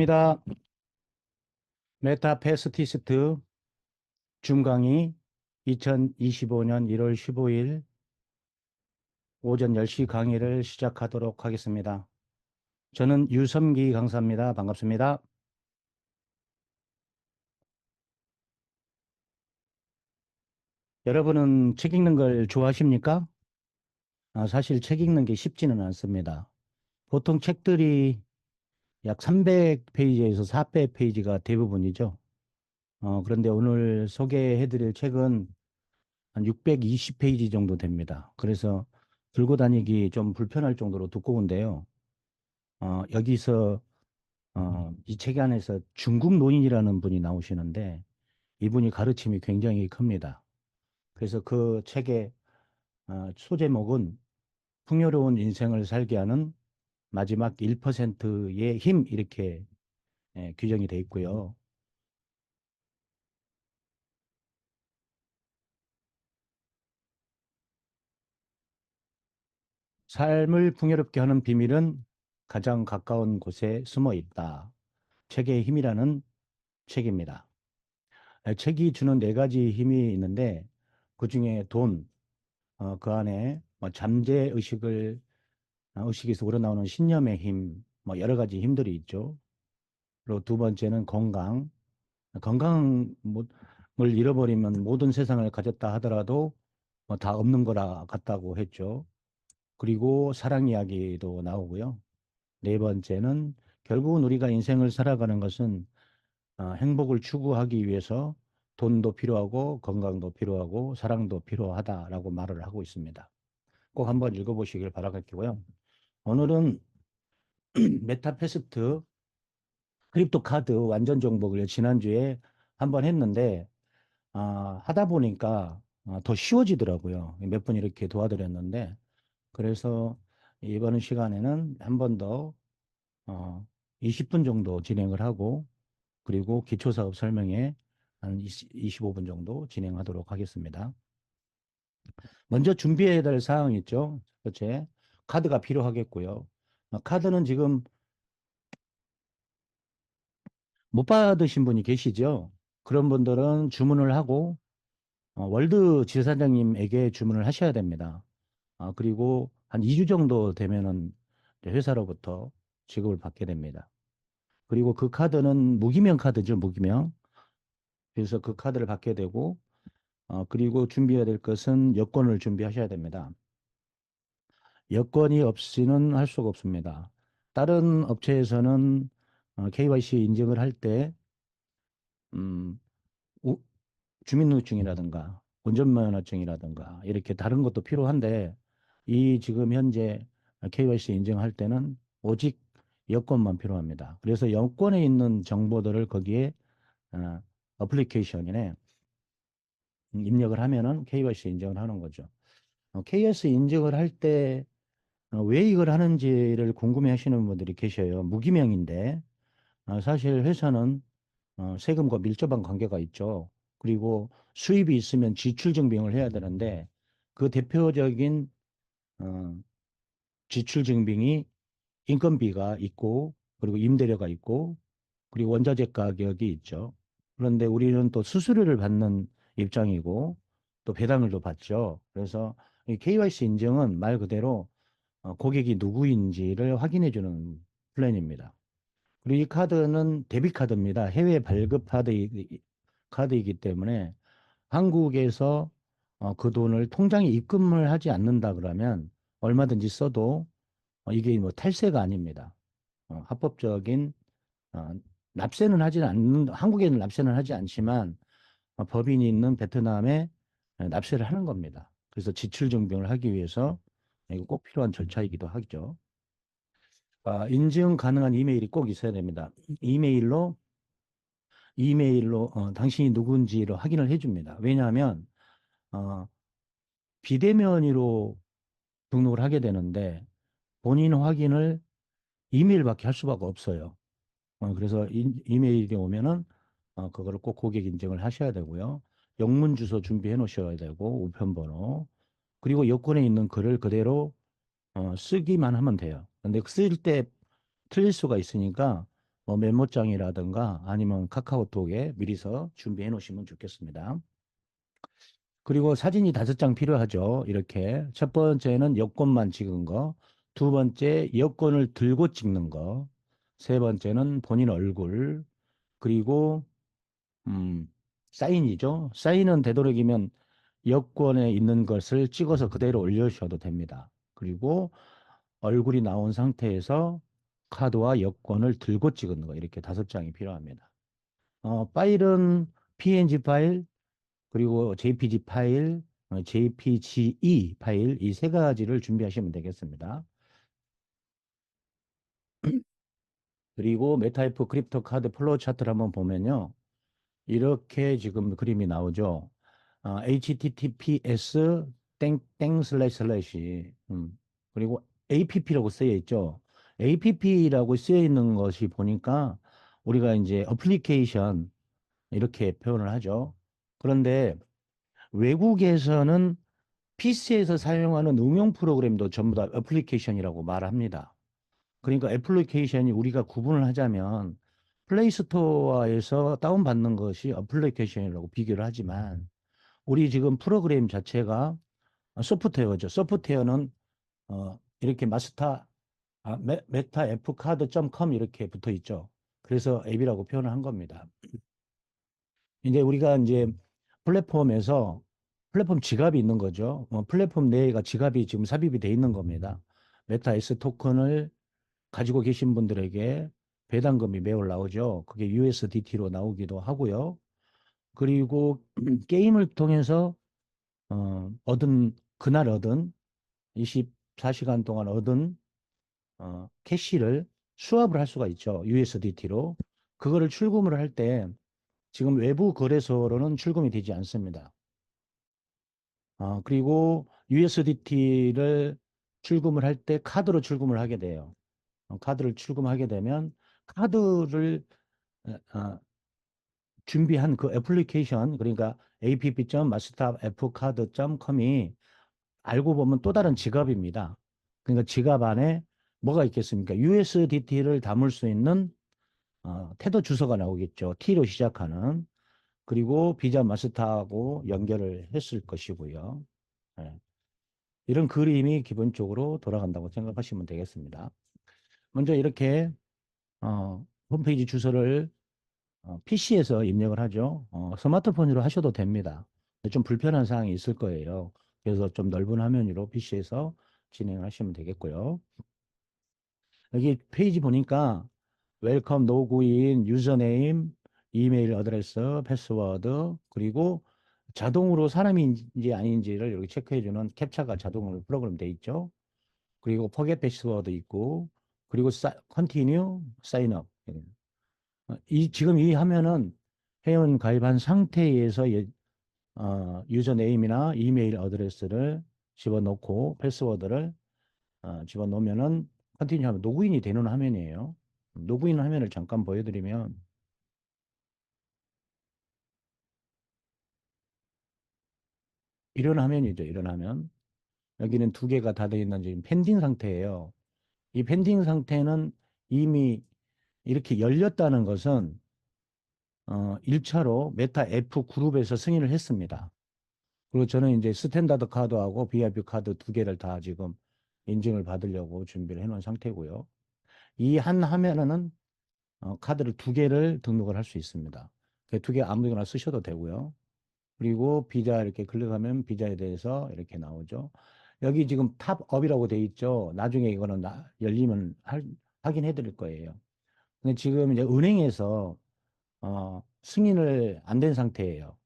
입니다. 메타패스티스트 줌 강의 2025년 1월 15일 오전 10시 강의를 시작하도록 하겠습니다. 저는 유섬기 강사입니다. 반갑습니다. 여러분은 책 읽는 걸 좋아하십니까? 사실 책 읽는 게 쉽지는 않습니다. 보통 책들이 약 300페이지에서 400페이지가 대부분이죠. 그런데 오늘 소개해드릴 책은 한 620페이지 정도 됩니다. 그래서 들고 다니기 좀 불편할 정도로 두꺼운데요. 여기서 이 책 안에서 중국 노인이라는 분이 나오시는데 이분이 가르침이 굉장히 큽니다. 그래서 그 책의 소제목은 풍요로운 인생을 살게 하는 마지막 1%의 힘 이렇게 규정이 되어 있고요. 삶을 풍요롭게 하는 비밀은 가장 가까운 곳에 숨어 있다. 책의 힘이라는 책입니다. 책이 주는 네 가지 힘이 있는데 그중에 돈, 그 안에 뭐 잠재 의식에서 우러나오는 신념의 힘, 뭐 여러 가지 힘들이 있죠. 그리고 두 번째는 건강. 건강을 잃어버리면 모든 세상을 가졌다 하더라도 뭐다 없는 거라 같다고 했죠. 그리고 사랑 이야기도 나오고요. 네 번째는 결국은 우리가 인생을 살아가는 것은 행복을 추구하기 위해서 돈도 필요하고 건강도 필요하고 사랑도 필요하다라고 말을 하고 있습니다. 꼭 한번 읽어보시길 바라겠고요. 오늘은 메타패스트 크립토 카드 완전 정복을 지난주에 한번 했는데 하다 보니까 더 쉬워지더라고요. 몇 분 이렇게 도와드렸는데 그래서 이번 시간에는 한 번 더 20분 정도 진행을 하고 그리고 기초사업 설명에 한 25분 정도 진행하도록 하겠습니다. 먼저 준비해야 될 사항이 있죠. 첫째, 카드가 필요하겠고요. 카드는 지금 못 받으신 분이 계시죠? 그런 분들은 주문을 하고 월드 지사장님에게 주문을 하셔야 됩니다. 그리고 한 2주 정도 되면은 이제 회사로부터 지급을 받게 됩니다. 그리고 그 카드는 무기명 카드죠, 무기명. 그래서 그 카드를 받게 되고 그리고 준비해야 될 것은 여권을 준비하셔야 됩니다. 여건이 없이는 할 수가 없습니다. 다른 업체에서는 KYC 인증을 할 때, 음, 우- 주민등록증이라든가 운전면허증이라든가 이렇게 다른 것도 필요한데, 이 지금 현재 KYC 인증할 때는 오직 여권만 필요합니다. 그래서 여권에 있는 정보들을 거기에 어, 어플리케이션에 입력을 하면은 KYC 인증을 하는 거죠. KYC 인증을 할 때 왜 이걸 하는지를 궁금해 하시는 분들이 계셔요. 무기명인데, 사실 회사는 세금과 밀접한 관계가 있죠. 그리고 수입이 있으면 지출 증빙을 해야 되는데, 그 대표적인 어, 지출 증빙이 인건비가 있고, 그리고 임대료가 있고, 그리고 원자재 가격이 있죠. 그런데 우리는 또 수수료를 받는 입장이고, 또 배당을 또 받죠. 그래서 이 KYC 인증은 말 그대로 고객이 누구인지를 확인해 주는 플랜입니다. 그리고 이 카드는 데비트 카드입니다. 해외 발급 카드이기 때문에 한국에서 그 돈을 통장에 입금을 하지 않는다 그러면 얼마든지 써도 이게 뭐 탈세가 아닙니다. 합법적인 어, 납세는 하지 않는 한국에는 납세는 하지 않지만 법인이 있는 베트남에 납세를 하는 겁니다. 그래서 지출 증빙을 하기 위해서 이거 꼭 필요한 절차이기도 하죠. 인증 가능한 이메일이 꼭 있어야 됩니다. 이메일로 당신이 누군지를 확인을 해줍니다. 왜냐하면 어, 비대면으로 등록을 하게 되는데 본인 확인을 이메일밖에 할 수가 없어요. 그래서 이메일이 오면은 그거를 꼭 고객 인증을 하셔야 되고요. 영문 주소 준비해 놓으셔야 되고 우편번호 그리고 여권에 있는 글을 그대로 쓰기만 하면 돼요. 근데 쓸 때 틀릴 수가 있으니까 뭐 메모장이라든가 아니면 카카오톡에 미리서 준비해 놓으시면 좋겠습니다. 그리고 사진이 5장 필요하죠. 이렇게. 첫 번째는 여권만 찍은 거, 두 번째 여권을 들고 찍는 거, 세 번째는 본인 얼굴, 그리고 음, 사인이죠. 사인은 되도록이면 여권에 있는 것을 찍어서 그대로 올려주셔도 됩니다. 그리고 얼굴이 나온 상태에서 카드와 여권을 들고 찍은 거 이렇게 5장이 필요합니다. 파일은 PNG 파일, 그리고 JPG 파일, JPGE 파일 이 세 가지를 준비하시면 되겠습니다. 그리고 메타이프 크립토 카드 플로우 차트를 한번 보면요. 이렇게 지금 그림이 나오죠. HTTPS 땡땡 슬래시 슬래시 그리고 APP라고 쓰여 있죠. APP라고 쓰여 있는 것이 보니까 우리가 이제 어플리케이션 이렇게 표현을 하죠. 그런데 외국에서는 PC에서 사용하는 응용 프로그램도 전부 다 애플리케이션이라고 말합니다. 그러니까 애플리케이션이 우리가 구분을 하자면 플레이스토어에서 다운받는 것이 애플리케이션이라고 비교를 하지만 우리 지금 프로그램 자체가 소프트웨어죠. 소프트웨어는 이렇게 메타 fcard.com 이렇게 붙어 있죠. 그래서 앱이라고 표현을 한 겁니다. 이제 우리가 이제 플랫폼에서 플랫폼 지갑이 있는 거죠. 플랫폼 내가 지갑이 지금 삽입이 돼 있는 겁니다. 메타 S 토큰을 가지고 계신 분들에게 배당금이 매월 나오죠. 그게 USDT로 나오기도 하고요. 그리고 게임을 통해서 그날 얻은 24시간 동안 얻은 캐시를 수합을 할 수가 있죠. USDT로. 그거를 출금을 할 때 지금 외부 거래소로는 출금이 되지 않습니다. 그리고 USDT를 출금을 할 때 카드로 출금을 하게 돼요. 카드를 출금하게 되면 카드를 어, 준비한 그 애플리케이션 그러니까 app.masterfcard.com이 알고 보면 또 다른 지갑입니다. 그러니까 지갑 안에 뭐가 있겠습니까? USDT를 담을 수 있는 태도 주소가 나오겠죠. T로 시작하는. 그리고 비자 마스터하고 연결을 했을 것이고요. 예. 이런 그림이 기본적으로 돌아간다고 생각하시면 되겠습니다. 먼저 이렇게 홈페이지 주소를 PC에서 입력을 하죠. 스마트폰으로 하셔도 됩니다. 좀 불편한 사항이 있을 거예요. 그래서 좀 넓은 화면으로 PC에서 진행하시면 되겠고요. 여기 페이지 보니까 웰컴 로그인 유저네임, 이메일 어드레스, 패스워드, 그리고 자동으로 사람인지 아닌지를 이렇게 체크해주는 캡처가 자동으로 프로그램 돼 있죠. 그리고 포겟 패스워드 있고, 그리고 컨티뉴, 사인업. 지금 이 화면은 회원 가입한 상태에서 유저네임이나 이메일 어드레스를 집어넣고 패스워드를 집어넣으면은 컨티뉴 하면 로그인이 되는 화면이에요. 로그인 화면을 잠깐 보여드리면 이런 화면이죠. 이런 화면. 여기는 두 개가 다 되어 있는 지금 펜딩 상태예요. 이 펜딩 상태는 이미 이렇게 열렸다는 것은 1차로 메타 F 그룹에서 승인을 했습니다. 그리고 저는 이제 스탠다드 카드하고 VIP 카드 두 개를 다 지금 인증을 받으려고 준비를 해놓은 상태고요. 이 한 화면에는 카드를 두 개를 등록을 할 수 있습니다. 그 두 개 아무거나 쓰셔도 되고요. 그리고 비자 이렇게 클릭하면 비자에 대해서 이렇게 나오죠. 여기 지금 탑업이라고 돼 있죠. 나중에 이거는 열리면 확인해 드릴 거예요. 근데 지금 이제 은행에서 승인을 안 된 상태예요.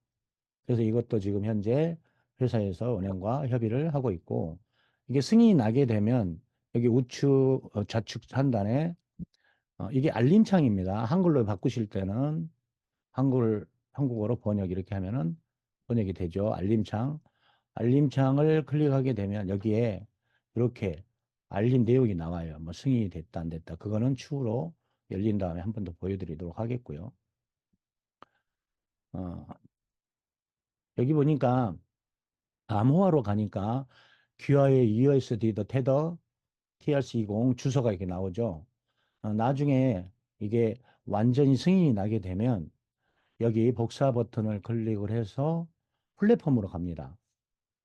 그래서 이것도 지금 현재 회사에서 은행과 협의를 하고 있고 이게 승인이 나게 되면 여기 우측 좌측 하단에 이게 알림창입니다. 한글로 바꾸실 때는 한국어로 번역 이렇게 하면은 번역이 되죠. 알림창. 알림창을 클릭하게 되면 여기에 이렇게 알림 내용이 나와요. 뭐 승인이 됐다 안 됐다. 그거는 추후로 열린 다음에 한 번 더 보여드리도록 하겠고요. 어, 여기 보니까 암호화로 가니까 귀하의 USD 더 테더 TRC20 주소가 이렇게 나오죠. 나중에 이게 완전히 승인이 나게 되면 여기 복사 버튼을 클릭을 해서 플랫폼으로 갑니다.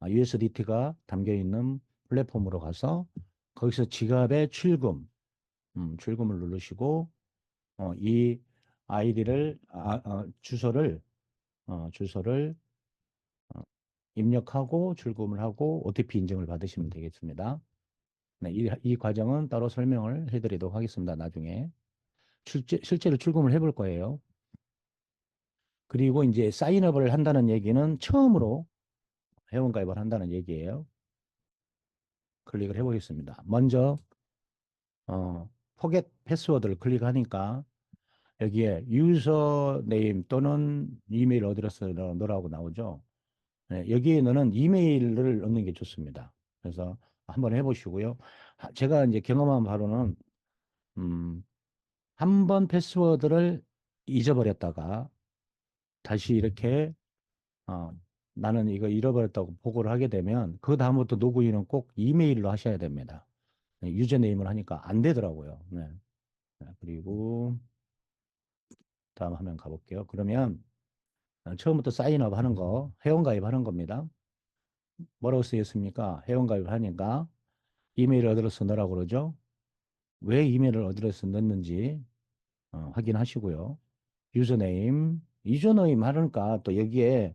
USDT가 담겨 있는 플랫폼으로 가서 거기서 지갑에 출금을 누르시고 이 아이디를 주소를 어, 입력하고 출금을 하고 OTP 인증을 받으시면 되겠습니다. 네, 이 과정은 따로 설명을 해드리도록 하겠습니다. 나중에 실제로 출금을 해볼 거예요. 그리고 이제 사인업을 한다는 얘기는 처음으로 회원가입을 한다는 얘기예요. 클릭을 해보겠습니다. 먼저 포겟 패스워드를 클릭하니까 여기에 유저 네임 또는 이메일 어드레스를 넣으라고 나오죠. 네, 여기에 넣는 이메일을 넣는 게 좋습니다. 그래서 한번 해보시고요. 제가 이제 경험한 바로는 한 번 패스워드를 잊어버렸다가 다시 이렇게 어, 나는 이거 잃어버렸다고 보고를 하게 되면 그 다음부터 로그인은 꼭 이메일로 하셔야 됩니다. 네, 유저네임을 하니까 안 되더라고요. 네. 네, 그리고 다음 화면 가볼게요. 그러면 처음부터 사인업 하는 거, 회원가입 하는 겁니다. 뭐라고 쓰였습니까? 회원가입 하니까 이메일 어드레스 넣으라고 그러죠. 왜 이메일 어드레스 넣는지 확인하시고요. 유저네임 하니까 또 여기에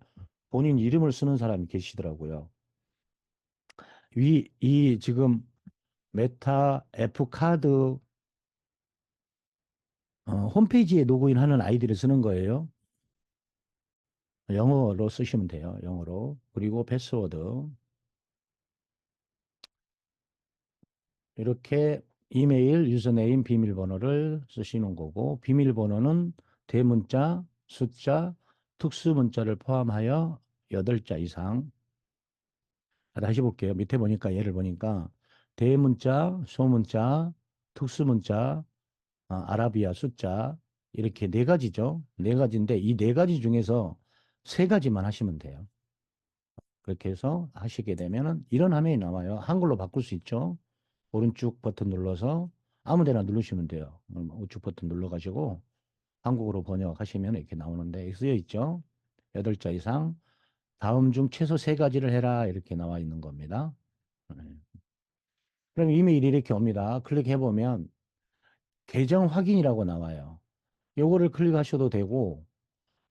본인 이름을 쓰는 사람이 계시더라고요. 이 지금 메타 F 카드 홈페이지에 로그인하는 아이디를 쓰는 거예요. 영어로 쓰시면 돼요. 영어로. 그리고 패스워드. 이렇게 이메일, 유저네임, 비밀번호를 쓰시는 거고 비밀번호는 대문자, 숫자, 특수문자를 포함하여 8자 이상. 다시 볼게요. 밑에 보니까 예를 보니까 대문자, 소문자, 특수문자, 아라비아 숫자 이렇게 네 가지죠. 네 가지인데 이 네 가지 중에서 세 가지만 하시면 돼요. 그렇게 해서 하시게 되면은 이런 화면이 나와요. 한글로 바꿀 수 있죠. 오른쪽 버튼 눌러서 아무 데나 누르시면 돼요. 우측 버튼 눌러가지고 한국어로 번역하시면 이렇게 나오는데 여기 쓰여 있죠. 8자 이상 다음 중 최소 세 가지를 해라 이렇게 나와 있는 겁니다. 네. 그럼 이메일이 이렇게 옵니다. 클릭해보면 계정 확인이라고 나와요. 요거를 클릭하셔도 되고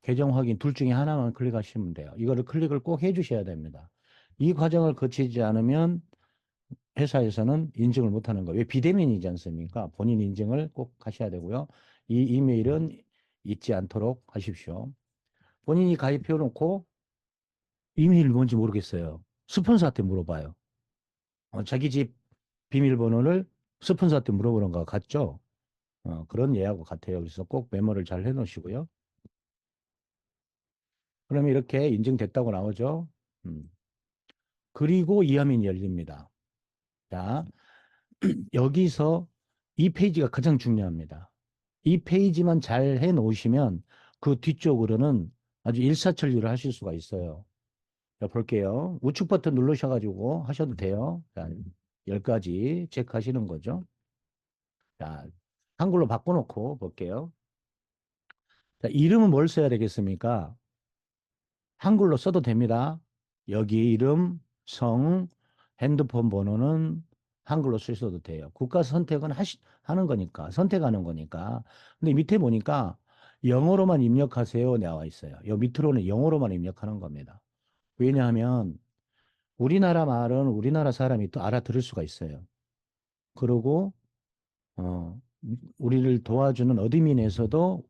계정 확인 둘 중에 하나만 클릭하시면 돼요. 이거를 클릭을 꼭 해주셔야 됩니다. 이 과정을 거치지 않으면 회사에서는 인증을 못하는 거예요. 왜 비대면이지 않습니까? 본인 인증을 꼭 하셔야 되고요. 이 이메일은 잊지 않도록 하십시오. 본인이 가입해 놓고 이메일 뭔지 모르겠어요. 스폰서한테 물어봐요. 자기 집 비밀번호를 스폰서한테 물어보는 것 같죠? 그런 예하고 같아요. 그래서 꼭 메모를 잘 해놓으시고요. 그러면 이렇게 인증됐다고 나오죠. 음. 그리고 이 화면이 열립니다. 자, 여기서 이 페이지가 가장 중요합니다. 이 페이지만 잘 해놓으시면 그 뒤쪽으로는 아주 일사천리를 하실 수가 있어요. 자, 볼게요. 우측 버튼 누르셔가지고 하셔도 돼요. 자, 10가지 체크하시는 거죠. 자, 한글로 바꿔놓고 볼게요. 자, 이름은 뭘 써야 되겠습니까? 한글로 써도 됩니다. 여기 이름, 성, 핸드폰 번호는 한글로 쓰셔도 돼요. 국가 선택은 하는 거니까, 선택하는 거니까. 근데 밑에 보니까 영어로만 입력하세요 나와 있어요. 요 밑으로는 영어로만 입력하는 겁니다. 왜냐하면 우리나라 말은 우리나라 사람이 또 알아들을 수가 있어요. 그리고 어, 우리를 도와주는 어드민에서도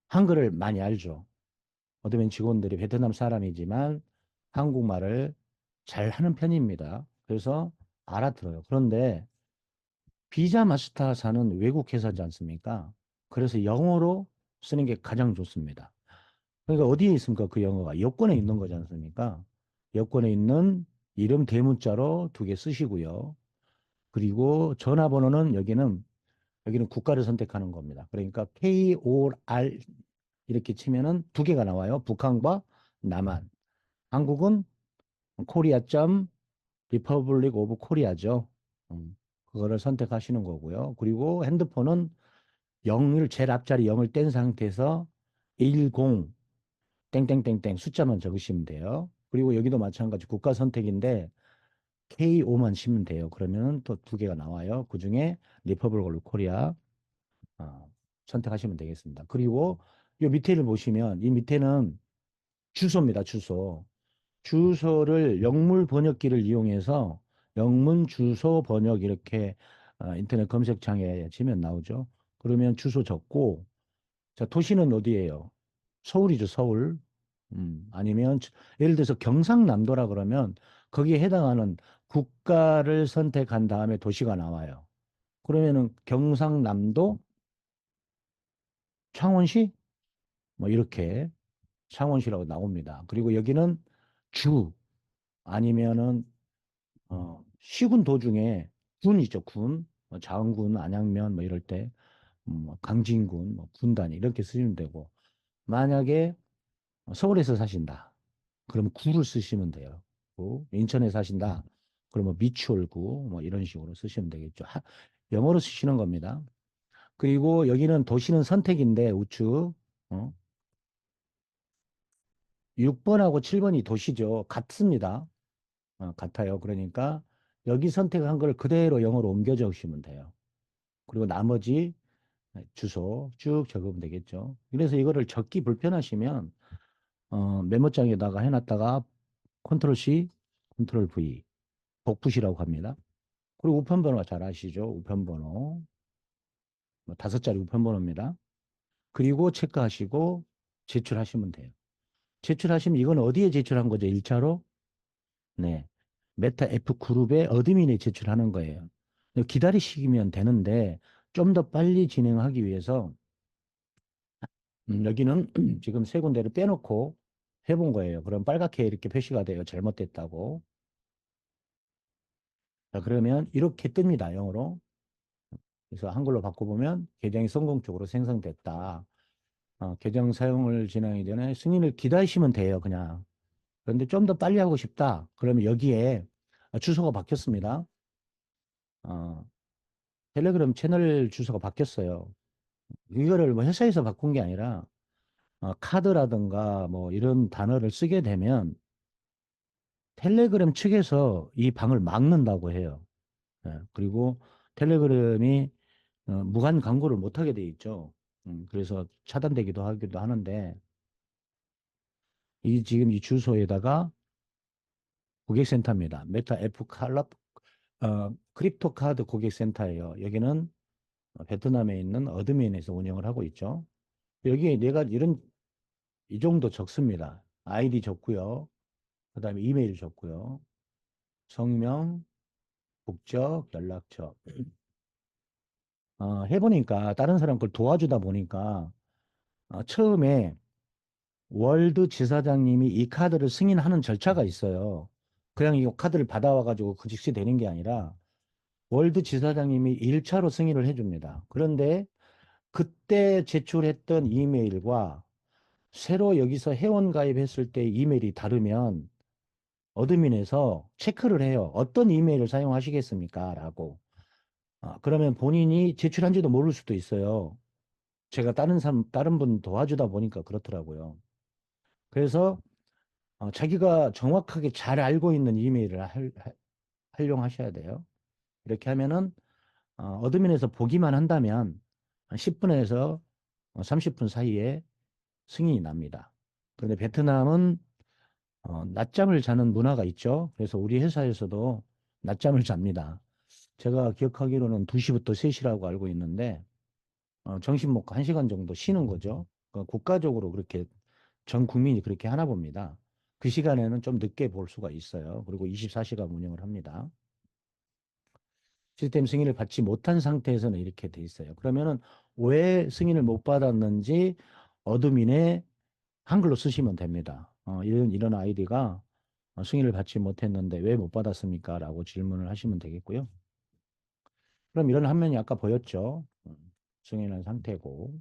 한글을 많이 알죠. 어드민 직원들이 베트남 사람이지만 한국말을 잘 하는 편입니다. 그래서 알아들어요. 그런데 비자 마스터사는 외국 회사지 않습니까? 그래서 영어로 쓰는 게 가장 좋습니다. 그러니까 어디에 있습니까? 그 영어가 여권에 있는 거지 않습니까? 여권에 있는 이름 대문자로 2개 쓰시고요. 그리고 전화번호는 여기는 국가를 선택하는 겁니다. 그러니까 KOR 이렇게 치면은 2개가 나와요. 북한과 남한. 한국은 코리아 점 리퍼블릭 오브 코리아죠. 그거를 선택하시는 거고요. 그리고 핸드폰은 0을 제일 앞자리 0을 뗀 상태에서 10 땡땡땡땡 숫자만 적으시면 돼요. 그리고 여기도 마찬가지 국가 선택인데 K5만 치면 돼요. 그러면 또 두 개가 나와요. 그중에 리퍼블릭 오브 코리아 선택하시면 되겠습니다. 그리고 이 밑에를 보시면 이 밑에는 주소입니다. 주소. 주소를 영문 번역기를 이용해서 영문 주소 번역 이렇게 인터넷 검색창에 치면 나오죠. 그러면 주소 적고 자, 도시는 어디예요? 서울이죠, 서울. 아니면 예를 들어서 경상남도라 그러면 거기에 해당하는 국가를 선택한 다음에 도시가 나와요. 그러면은 경상남도 창원시 뭐 이렇게 창원시라고 나옵니다. 그리고 여기는 주 아니면은 시군 도중에 군 있죠, 군. 뭐 장군, 안양면 뭐 이럴 때 강진군, 뭐 군단 이렇게 쓰시면 되고 만약에 서울에서 사신다. 그러면 구를 쓰시면 돼요. 인천에 사신다. 그러면 미추홀구 뭐 이런 식으로 쓰시면 되겠죠. 영어로 쓰시는 겁니다. 그리고 여기는 도시는 선택인데 우측 어? 6번하고 7번이 도시죠. 같습니다. 같아요. 그러니까 여기 선택한 걸 그대로 영어로 옮겨 적으시면 돼요. 그리고 나머지 주소 쭉 적으면 되겠죠. 그래서 이거를 적기 불편하시면 메모장에다가 해놨다가 컨트롤 C, 컨트롤 V 복붙이라고 합니다. 그리고 우편번호 잘 아시죠? 우편번호 뭐 5자리 우편번호입니다. 그리고 체크하시고 제출하시면 돼요. 제출하시면 이건 어디에 제출한 거죠? 1차로? 네. 메타 F 그룹의 어드민에 제출하는 거예요. 기다리시면 되는데 좀 더 빨리 진행하기 위해서 여기는 지금 세 군데를 빼놓고 해본 거예요. 그럼 빨갛게 이렇게 표시가 돼요. 잘못됐다고. 자, 그러면 이렇게 뜹니다. 영어로. 그래서 한글로 바꿔보면 계정이 성공적으로 생성됐다. 계정 사용을 진행하기 전에 승인을 기다리시면 돼요. 그냥. 그런데 좀 더 빨리 하고 싶다. 그러면 여기에 주소가 바뀌었습니다. 어, 텔레그램 채널 주소가 바뀌었어요. 이거를 뭐 회사에서 바꾼 게 아니라 카드라든가 뭐 이런 단어를 쓰게 되면 텔레그램 측에서 이 방을 막는다고 해요. 예, 그리고 텔레그램이 무관 광고를 못 하게 돼 있죠. 그래서 차단되기도 하기도 하는데 이 지금 이 주소에다가 고객센터입니다. 메타 F 칼럽 크립토 카드 고객센터예요. 여기는 베트남에 있는 어드민에서 운영을 하고 있죠. 여기에 내가 이런 이 정도 적습니다. 아이디 적고요. 그다음에 이메일 적고요. 성명, 국적, 연락처. 해보니까 다른 사람 걸 도와주다 보니까 처음에 월드 지사장님이 이 카드를 승인하는 절차가 있어요. 그냥 이 카드를 받아와가지고 그 즉시 되는 게 아니라 월드 지사장님이 1차로 승인을 해줍니다. 그런데 그때 제출했던 이메일과 새로 여기서 회원 가입했을 때 이메일이 다르면 어드민에서 체크를 해요. 어떤 이메일을 사용하시겠습니까? 라고. 그러면 본인이 제출한지도 모를 수도 있어요. 제가 다른 분 도와주다 보니까 그렇더라고요. 그래서 자기가 정확하게 잘 알고 있는 이메일을 활용하셔야 돼요. 이렇게 하면은 어드민에서 보기만 한다면 한 10분에서 30분 사이에 승인이 납니다. 그런데 베트남은 낮잠을 자는 문화가 있죠. 그래서 우리 회사에서도 낮잠을 잡니다. 제가 기억하기로는 2시부터 3시라고 알고 있는데 점심 먹고 1시간 정도 쉬는 거죠. 국가적으로 그렇게 전 국민이 그렇게 하나 봅니다. 그 시간에는 좀 늦게 볼 수가 있어요. 그리고 24시간 운영을 합니다. 시스템 승인을 받지 못한 상태에서는 이렇게 돼 있어요. 그러면은 왜 승인을 못 받았는지 어드민에 한글로 쓰시면 됩니다. 이런 아이디가 승인을 받지 못했는데 왜 못 받았습니까? 라고 질문을 하시면 되겠고요. 그럼 이런 화면이 아까 보였죠? 승인한 상태고.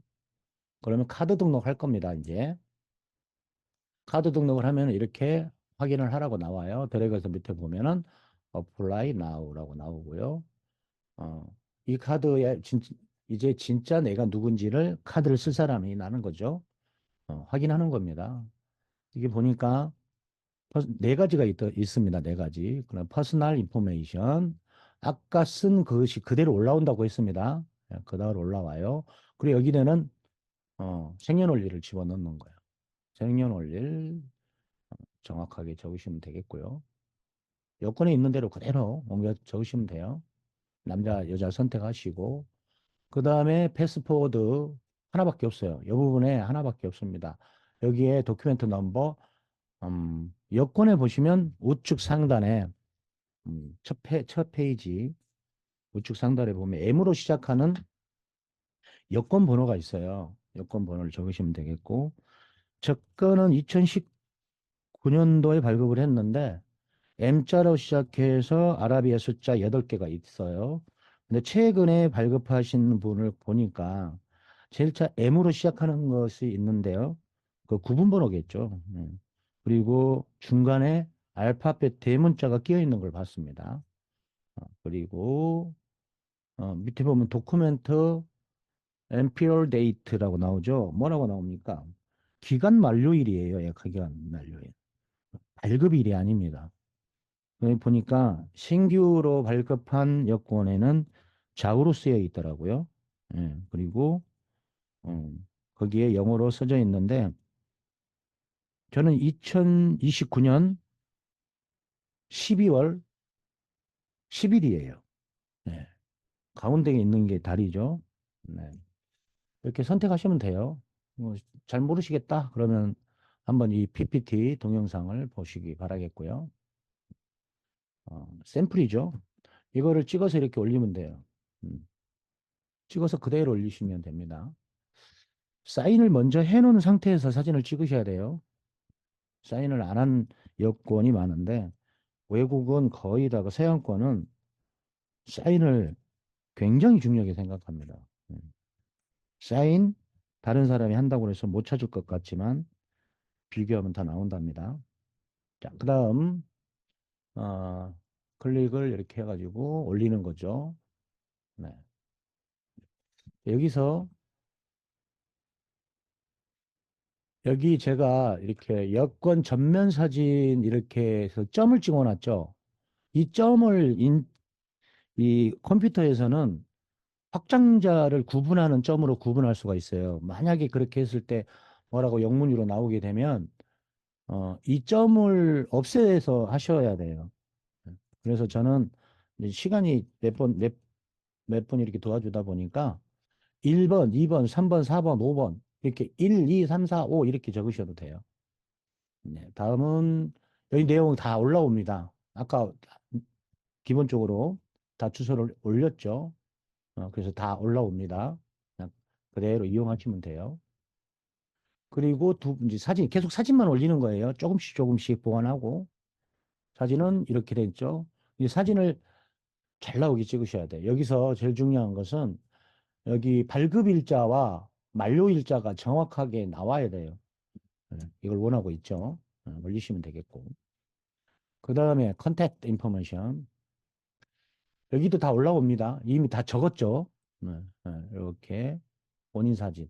그러면 카드 등록할 겁니다, 이제. 카드 등록을 하면 이렇게 확인을 하라고 나와요. 드래그해서 밑에 보면은 Apply Now라고 나오고요. 이 카드에 이제 진짜 내가 누군지를 카드를 쓸 사람이 나는 거죠. 확인하는 겁니다. 이게 보니까 네 가지가 있습니다. 네 가지. 그럼 퍼스널 인포메이션. 아까 쓴 그것이 그대로 올라온다고 했습니다. 그대로 올라와요. 그리고 여기에는 생년월일을 집어넣는 거예요. 생년월일 정확하게 적으시면 되겠고요. 여권에 있는 대로 그대로 옮겨 적으시면 돼요. 남자, 여자 선택하시고 그 다음에 패스포드 하나밖에 없어요. 이 부분에 하나밖에 없습니다. 여기에 도큐멘트 넘버 여권에 보시면 우측 상단에 첫 페이지 우측 상단에 보면 M으로 시작하는 여권 번호가 있어요. 여권 번호를 적으시면 되겠고 접근은 2019년도에 발급을 했는데 M자로 시작해서 아라비아 숫자 8개가 있어요. 근데 최근에 발급하신 분을 보니까 제일 차 M으로 시작하는 것이 있는데요. 그 구분번호겠죠. 그리고 중간에 알파벳 대문자가 끼어 있는 걸 봤습니다. 그리고 밑에 보면 도쿠멘트 엠피얼 데이트라고 나오죠. 뭐라고 나옵니까? 기간 만료일이에요. 예, 기간 만료일. 발급일이 아닙니다. 여기 보니까 신규로 발급한 여권에는 좌우로 쓰여 있더라고요. 예, 그리고 거기에 영어로 써져 있는데 저는 2029년 12월 10일이에요. 네, 가운데 있는 게 달이죠. 네, 이렇게 선택하시면 돼요. 잘 모르시겠다? 그러면 한번 이 PPT 동영상을 보시기 바라겠고요. 샘플이죠. 이거를 찍어서 이렇게 올리면 돼요. 음, 찍어서 그대로 올리시면 됩니다. 사인을 먼저 해놓은 상태에서 사진을 찍으셔야 돼요. 사인을 안 한 여권이 많은데 외국은 거의 다 그 서양권은 사인을 굉장히 중요하게 생각합니다. 음. 사인 다른 사람이 한다고 해서 못 찾을 것 같지만 비교하면 다 나온답니다. 자, 그다음 어, 클릭을 이렇게 해가지고 올리는 거죠. 네. 여기서 여기 제가 이렇게 여권 전면 사진 이렇게 해서 점을 찍어놨죠. 이 점을 이 컴퓨터에서는 확장자를 구분하는 점으로 구분할 수가 있어요. 만약에 그렇게 했을 때 뭐라고 영문으로 나오게 되면 이 점을 없애서 하셔야 돼요. 그래서 저는 이제 시간이 몇 번 이렇게 도와주다 보니까 1번, 2번, 3번, 4번, 5번 이렇게 1, 2, 3, 4, 5 이렇게 적으셔도 돼요. 네, 다음은 여기 내용 다 올라옵니다. 아까 기본적으로 다 주소를 올렸죠. 그래서 다 올라옵니다. 그냥 그대로 이용하시면 돼요. 그리고 이제 계속 사진만 올리는 거예요. 조금씩 조금씩 보완하고 사진은 이렇게 돼 있죠. 이 사진을 잘 나오게 찍으셔야 돼요. 여기서 제일 중요한 것은 여기 발급 일자와 만료 일자가 정확하게 나와야 돼요. 이걸 원하고 있죠. 올리시면 되겠고. 그 다음에 컨택트 인포메이션. 여기도 다 올라옵니다. 이미 다 적었죠. 이렇게 본인 사진.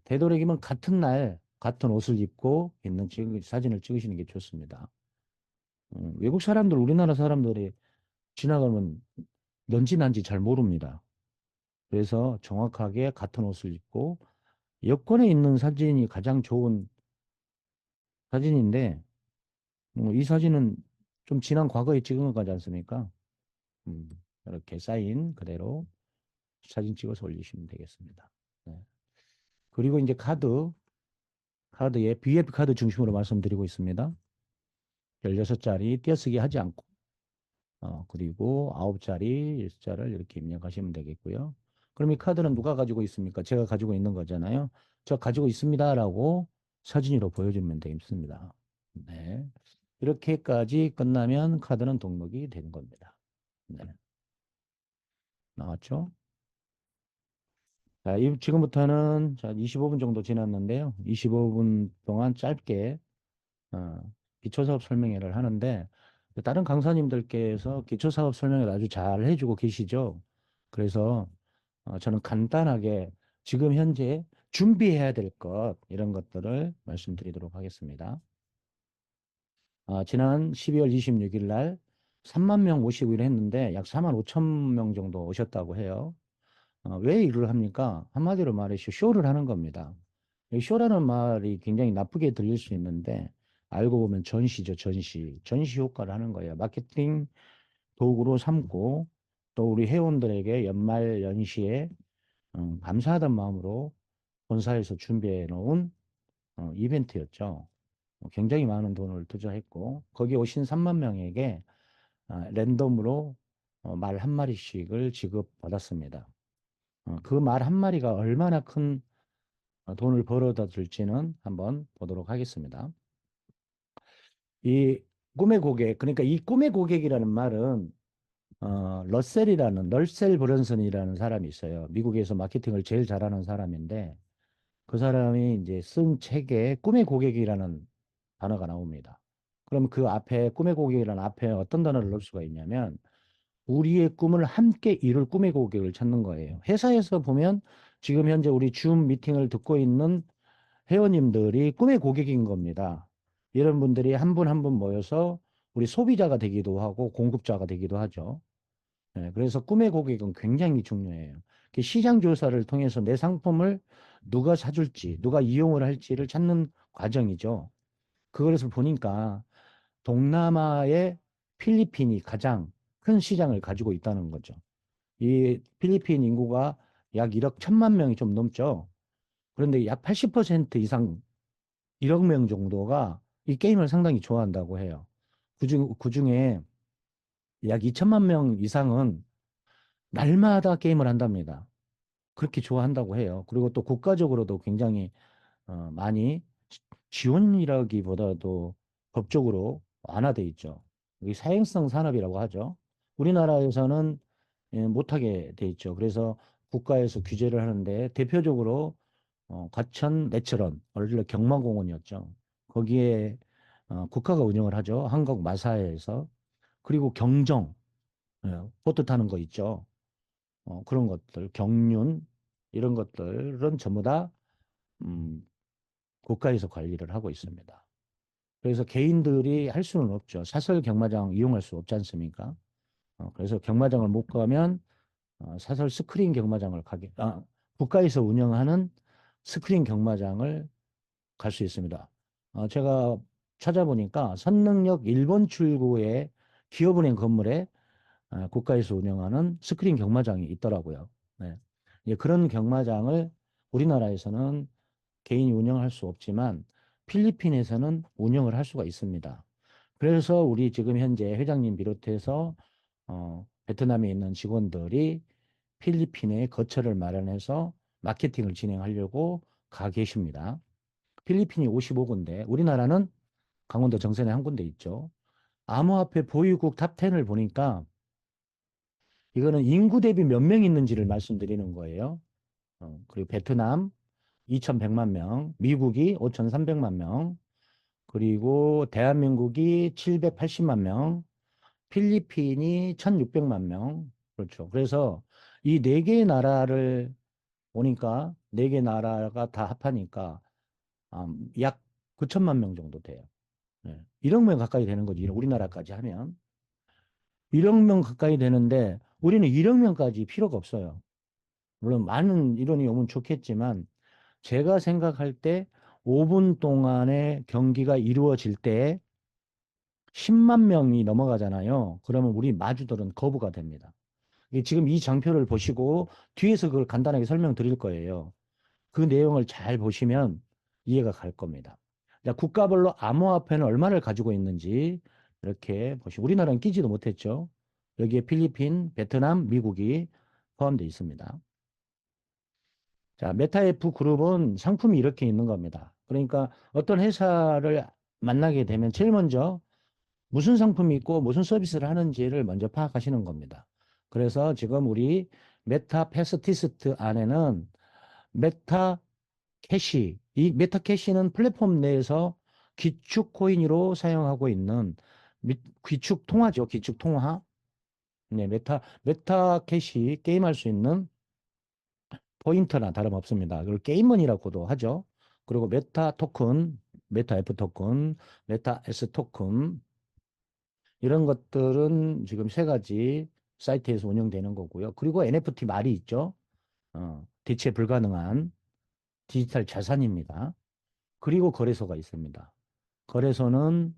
되도록이면 같은 날 같은 옷을 입고 있는 사진을 찍으시는 게 좋습니다. 외국 사람들, 우리나라 사람들이 지나가면 먼지 난지 잘 모릅니다. 그래서 정확하게 같은 옷을 입고 여권에 있는 사진이 가장 좋은 사진인데 이 사진은 좀 지난 과거에 찍은 거지 않습니까? 음, 이렇게 사인 그대로 사진 찍어서 올리시면 되겠습니다. 네. 그리고 이제 카드에 BF 카드 중심으로 말씀드리고 있습니다. 16자리 띄어쓰기 하지 않고 그리고 9자리 숫자를 이렇게 입력하시면 되겠고요. 그럼 이 카드는 누가 가지고 있습니까? 제가 가지고 있는 거잖아요. 저 가지고 있습니다라고 사진으로 보여주면 되겠습니다. 네. 이렇게까지 끝나면 카드는 등록이 되는 겁니다. 네. 나왔죠? 자, 지금부터는 자, 25분 정도 지났는데요. 25분 동안 짧게 어, 기초사업 설명회를 하는데 다른 강사님들께서 기초사업 설명회를 아주 잘 해주고 계시죠. 그래서 저는 간단하게 지금 현재 준비해야 될 것, 이런 것들을 말씀드리도록 하겠습니다. 지난 12월 26일 날 3만 명 오시기로 했는데 약 4만 5천 명 정도 오셨다고 해요. 왜 일을 합니까? 한마디로 말해서 쇼를 하는 겁니다. 이 쇼라는 말이 굉장히 나쁘게 들릴 수 있는데 알고 보면 전시죠, 전시. 전시 효과를 하는 거예요. 마케팅 도구로 삼고 또 우리 회원들에게 연말 연시에 감사하다는 마음으로 본사에서 준비해 놓은 이벤트였죠. 굉장히 많은 돈을 투자했고 거기 오신 3만 명에게 랜덤으로 말 한 마리씩을 지급받았습니다. 그 말 한 마리가 얼마나 큰 돈을 벌어다 줄지는 한번 보도록 하겠습니다. 이 꿈의 고객, 그러니까 이 꿈의 고객이라는 말은 널셀 브런슨이라는 사람이 있어요. 미국에서 마케팅을 제일 잘하는 사람인데 그 사람이 이제 쓴 책에 꿈의 고객이라는 단어가 나옵니다. 그럼 그 앞에 꿈의 고객이라는 앞에 어떤 단어를 넣을 수가 있냐면 우리의 꿈을 함께 이룰 꿈의 고객을 찾는 거예요. 회사에서 보면 지금 현재 우리 줌 미팅을 듣고 있는 회원님들이 꿈의 고객인 겁니다. 이런 분들이 한 분 한 분 모여서 우리 소비자가 되기도 하고 공급자가 되기도 하죠. 네, 그래서 꿈의 고객은 굉장히 중요해요. 시장 조사를 통해서 내 상품을 누가 사줄지, 누가 이용을 할지를 찾는 과정이죠. 그것을 보니까 동남아의 필리핀이 가장 큰 시장을 가지고 있다는 거죠. 이 필리핀 인구가 약 1억 1천만 명이 좀 넘죠. 그런데 약 80% 이상 1억 명 정도가 이 게임을 상당히 좋아한다고 해요. 그중에 약 2천만 명 이상은 날마다 게임을 한답니다. 그렇게 좋아한다고 해요. 그리고 또 국가적으로도 굉장히 많이 지원이라기보다도 법적으로 완화돼 있죠. 이 사행성 산업이라고 하죠. 우리나라에서는 못하게 돼 있죠. 그래서 국가에서 규제를 하는데 대표적으로 과천 내철원, 원래 경마공원이었죠. 거기에 국가가 운영을 하죠. 한국 마사회에서. 그리고 경정, 보트 타는 거 있죠. 그런 것들, 경륜, 이런 것들은 전부 다 음, 국가에서 관리를 하고 있습니다. 그래서 개인들이 할 수는 없죠. 사설 경마장 이용할 수 없지 않습니까? 그래서 경마장을 못 가면 사설 스크린 경마장을 국가에서 운영하는 스크린 경마장을 갈 수 있습니다. 제가 찾아보니까 선릉역 일본 출구의 기업은행 건물에 국가에서 운영하는 스크린 경마장이 있더라고요. 네. 그런 경마장을 우리나라에서는 개인이 운영할 수 없지만 필리핀에서는 운영을 할 수가 있습니다. 그래서 우리 지금 현재 회장님 비롯해서 베트남에 있는 직원들이 필리핀에 거처를 마련해서 마케팅을 진행하려고 가 계십니다. 필리핀이 55군데, 우리나라는 강원도 정선에 한 군데 있죠. 암호화폐 보유국 탑10을 보니까 이거는 인구 대비 몇 명 있는지를 말씀드리는 거예요. 그리고 베트남 2,100만 명, 미국이 5,300만 명, 그리고 대한민국이 780만 명, 필리핀이 1,600만 명. 그렇죠. 그래서 이 네 개의 나라를 보니까 네 개 나라가 다 합하니까 약 9천만 명 정도 돼요. 네. 1억 명 가까이 되는 거지. 우리나라까지 하면. 1억 명 가까이 되는데 우리는 1억 명까지 필요가 없어요. 물론 많은 이론이 오면 좋겠지만 제가 생각할 때 5분 동안의 경기가 이루어질 때 10만 명이 넘어가잖아요. 그러면 우리 마주들은 거부가 됩니다. 지금 이 장표를 보시고 뒤에서 그걸 간단하게 설명드릴 거예요. 그 내용을 잘 보시면 이해가 갈 겁니다. 자, 국가별로 암호화폐는 얼마를 가지고 있는지 이렇게 보시고 우리나라는 끼지도 못했죠. 여기에 필리핀, 베트남, 미국이 포함되어 있습니다. 자, 메타F 그룹은 상품이 이렇게 있는 겁니다. 그러니까 어떤 회사를 만나게 되면 제일 먼저 무슨 상품이 있고 무슨 서비스를 하는지를 먼저 파악하시는 겁니다. 그래서 지금 우리 메타 패스티스트 안에는 메타 캐시, 이 메타 캐시는 플랫폼 내에서 기축 코인으로 사용하고 있는 기축 통화죠. 기축 통화. 네, 메타 캐시 게임할 수 있는 포인트나 다름없습니다. 그걸 게임머니라고도 하죠. 그리고 메타 토큰, 메타 F 토큰, 메타 S 토큰 이런 것들은 지금 세 가지 사이트에서 운영되는 거고요. 그리고 NFT 말이 있죠. 대체 불가능한 디지털 자산입니다. 그리고 거래소가 있습니다. 거래소는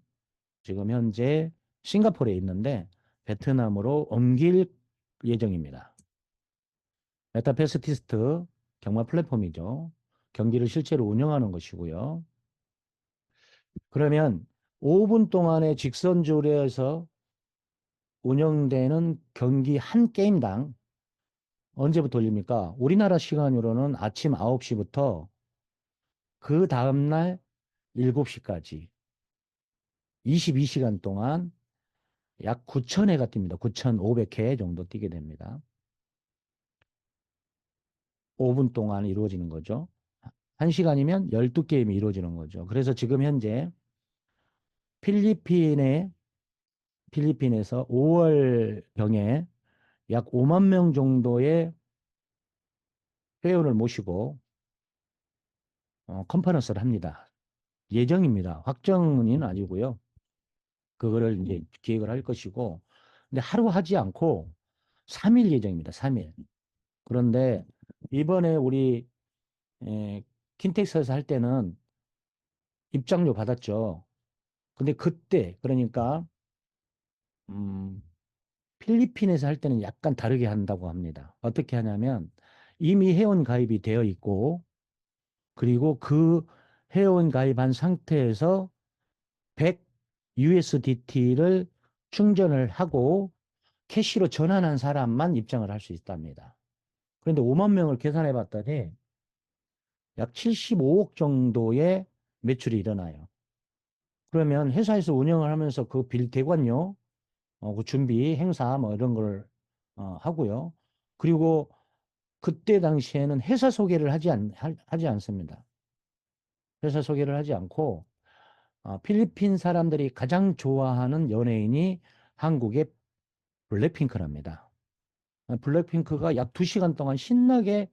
지금 현재 싱가포르에 있는데 베트남으로 옮길 예정입니다. 메타패스티스트 경마 플랫폼이죠. 경기를 실제로 운영하는 것이고요. 그러면 5분 동안의 직선줄에서 운영되는 경기 한 게임당 언제부터 올립니까? 우리나라 시간으로는 아침 9시부터 그 다음날 7시까지 22시간 동안 약 9,000회가 뜁니다. 9,500회 정도 뛰게 됩니다. 5분 동안 이루어지는 거죠. 1시간이면 12게임이 이루어지는 거죠. 그래서 지금 현재 필리핀에서 5월경에 약 5만 명 정도의 회원을 모시고 컨퍼런스를 합니다. 예정입니다. 확정은 아니고요. 그거를 이제 기획을 할 것이고, 근데 하루 하지 않고 3일 예정입니다. 3일. 그런데 이번에 우리 킨텍스에서 할 때는 입장료 받았죠. 근데 그때 그러니까 음, 필리핀에서 할 때는 약간 다르게 한다고 합니다. 어떻게 하냐면 이미 회원 가입이 되어 있고 그리고 그 회원 가입한 상태에서 100 USDT를 충전을 하고 캐시로 전환한 사람만 입장을 할 수 있답니다. 그런데 5만 명을 계산해 봤더니 약 75억 정도의 매출이 일어나요. 그러면 회사에서 운영을 하면서 그 대관료, 그 준비, 행사 뭐 이런 걸 하고요. 그리고 그때 당시에는 회사 소개를 하지 않습니다. 회사 소개를 하지 않고 필리핀 사람들이 가장 좋아하는 연예인이 한국의 블랙핑크랍니다. 블랙핑크가 약 2시간 동안 신나게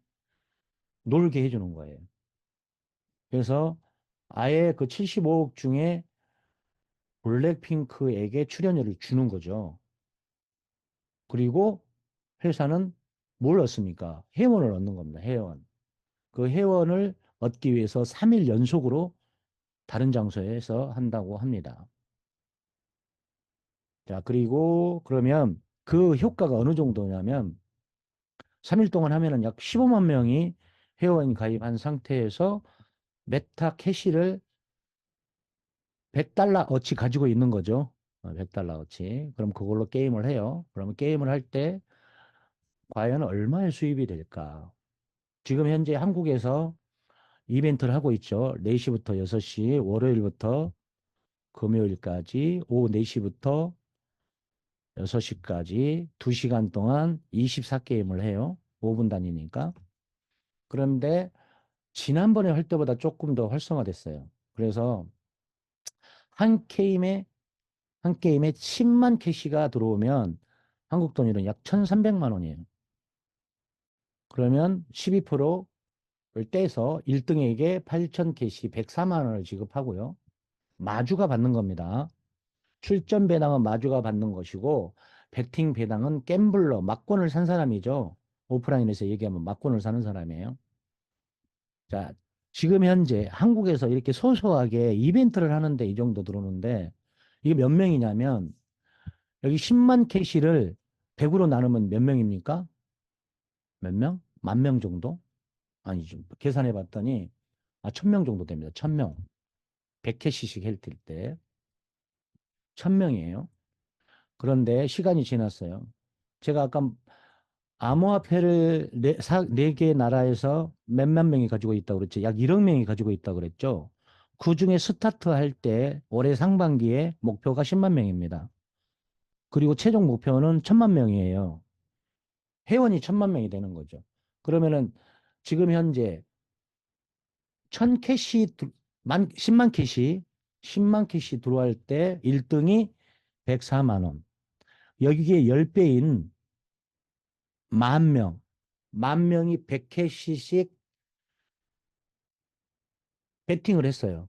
놀게 해주는 거예요. 그래서 아예 그 75억 중에 블랙핑크에게 출연료를 주는 거죠. 그리고 회사는 뭘 얻습니까? 회원을 얻는 겁니다. 회원. 그 회원을 얻기 위해서 3일 연속으로 다른 장소에서 한다고 합니다. 자, 그리고 그러면 그 효과가 어느 정도냐면 3일 동안 하면은 약 15만 명이 회원 가입한 상태에서 메타 캐시를 100달러 어치 가지고 있는 거죠. 100달러 어치. 그럼 그걸로 게임을 해요. 그러면 게임을 할 때 과연 얼마의 수입이 될까? 지금 현재 한국에서 이벤트를 하고 있죠. 4시부터 6시, 월요일부터 금요일까지 오후 4시부터 6시까지 2시간 동안 24게임을 해요. 5분 단위니까. 그런데 지난번에 할 때보다 조금 더 활성화됐어요. 그래서 한 게임에 한 게임에 10만 캐시가 들어오면 한국 돈으로 약 1,300만 원이에요. 그러면 12%를 떼서 1등에게 8,000 캐시 104만 원을 지급하고요. 마주가 받는 겁니다. 출전 배당은 마주가 받는 것이고 베팅 배당은 갬블러, 막권을 산 사람이죠. 오프라인에서 얘기하면 막권을 사는 사람이에요. 자, 지금 현재 한국에서 이렇게 소소하게 이벤트를 하는데 이 정도 들어오는데 이게 몇 명이냐면 여기 10만 캐시를 100으로 나누면 몇 명입니까? 몇 명? 10,000명 정도? 아니죠. 계산해 봤더니 1,000명 정도 됩니다. 1,000명. 100캐시씩 했을 때 1,000명이에요. 그런데 시간이 지났어요. 제가 아까 암호화폐를 네 개 나라에서 몇만 명이 가지고 있다고 그랬죠. 약 1억 명이 가지고 있다고 그랬죠. 그중에 스타트 할 때 올해 상반기에 목표가 10만 명입니다. 그리고 최종 목표는 1,000만 명이에요. 회원이 1,000만 명이 되는 거죠. 그러면은 지금 현재 1,000캐시, 10만 캐시, 10만 캐시 들어갈 때 1등이 104만 원. 여기에 10배인 10,000명. 만 명이 100캐시씩 베팅을 했어요.